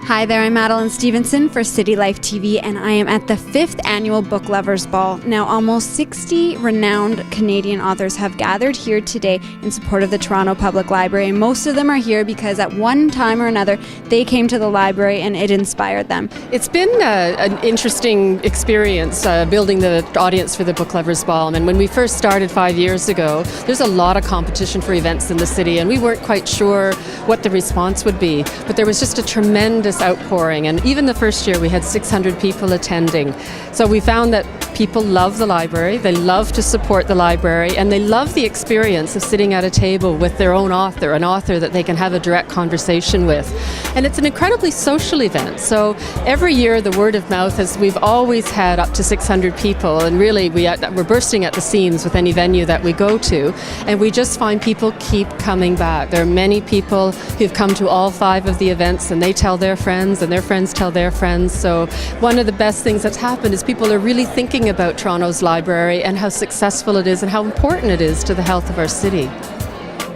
Hi there, I'm Madeline Stevenson for City Life TV, and I am at the 5th Annual Book Lovers Ball. Now, almost 60 renowned Canadian authors have gathered here today in support of the Toronto Public Library, and most of them are here because at one time or another, they came to the library and it inspired them. It's been an interesting experience building the audience for the Book Lovers Ball. And when we first started 5 years ago, there's a lot of competition for events in the city, and we weren't quite sure what the response would be. But there was just a tremendous outpouring, and even the first year we had 600 people attending. So we found that people love the library, they love to support the library, and they love the experience of sitting at a table with their own author, an author that they can have a direct conversation with. And it's an incredibly social event. So every year the word of mouth is we've always had up to 600 people, and really we're bursting at the seams with any venue that we go to, and we just find people keep coming back. There are many people who've come to all 5 of the events, and they tell their friends and their friends tell their friends. So one of the best things that's happened is people are really thinking about Toronto's library and how successful it is and how important it is to the health of our city.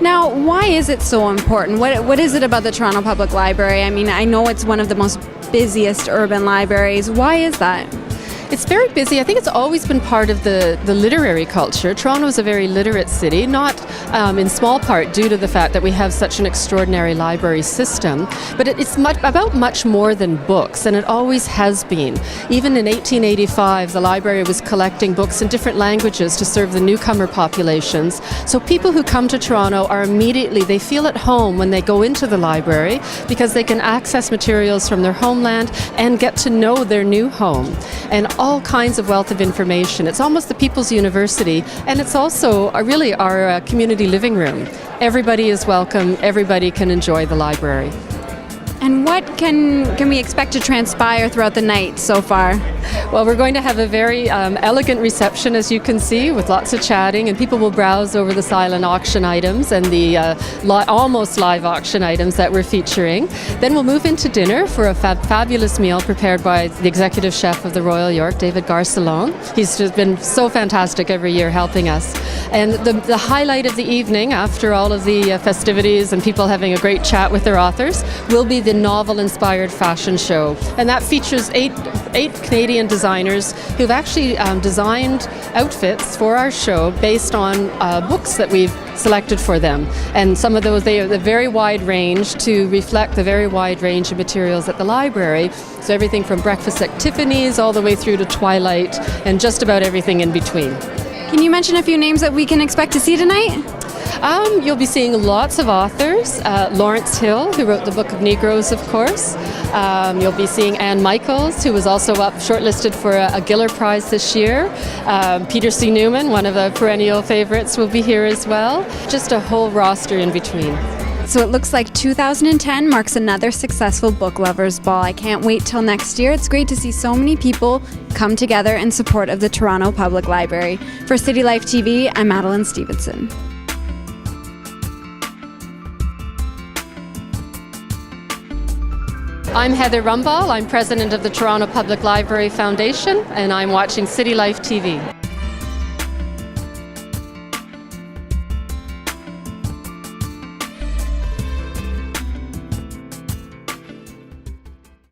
Now, why is it so important? What is it about the Toronto Public Library? I mean, I know it's one of the most busiest urban libraries. Why is that? It's very busy. I think it's always been part of the literary culture. Toronto is a very literate city, not in small part due to the fact that we have such an extraordinary library system, but it's about much more than books, and it always has been. Even in 1885, the library was collecting books in different languages to serve the newcomer populations. So people who come to Toronto they feel at home when they go into the library because they can access materials from their homeland and get to know their new home. And all kinds of wealth of information. It's almost the People's University, and it's also really our community living room. Everybody is welcome, everybody can enjoy the library. And what can we expect to transpire throughout the night so far? Well, we're going to have a very elegant reception, as you can see, with lots of chatting, and people will browse over the silent auction items and the almost live auction items that we're featuring. Then we'll move into dinner for a fabulous meal prepared by the executive chef of the Royal York, David Garcelon. He's just been so fantastic every year helping us. And the highlight of the evening, after all of the festivities and people having a great chat with their authors, will be the novel-inspired fashion show. And that features eight Canadian designers who've actually designed outfits for our show based on books that we've selected for them. And some of those, they have a very wide range to reflect the very wide range of materials at the library. So everything from Breakfast at Tiffany's all the way through to Twilight and just about everything in between. Can you mention a few names that we can expect to see tonight? You'll be seeing lots of authors. Lawrence Hill, who wrote the Book of Negroes, of course. You'll be seeing Anne Michaels, who was also shortlisted for a Giller Prize this year. Peter C. Newman, one of the perennial favorites, will be here as well. Just a whole roster in between. So it looks like 2010 marks another successful Book Lovers Ball. I can't wait till next year. It's great to see so many people come together in support of the Toronto Public Library. For City Life TV, I'm Madeline Stevenson. I'm Heather Rumball. I'm president of the Toronto Public Library Foundation, and I'm watching City Life TV.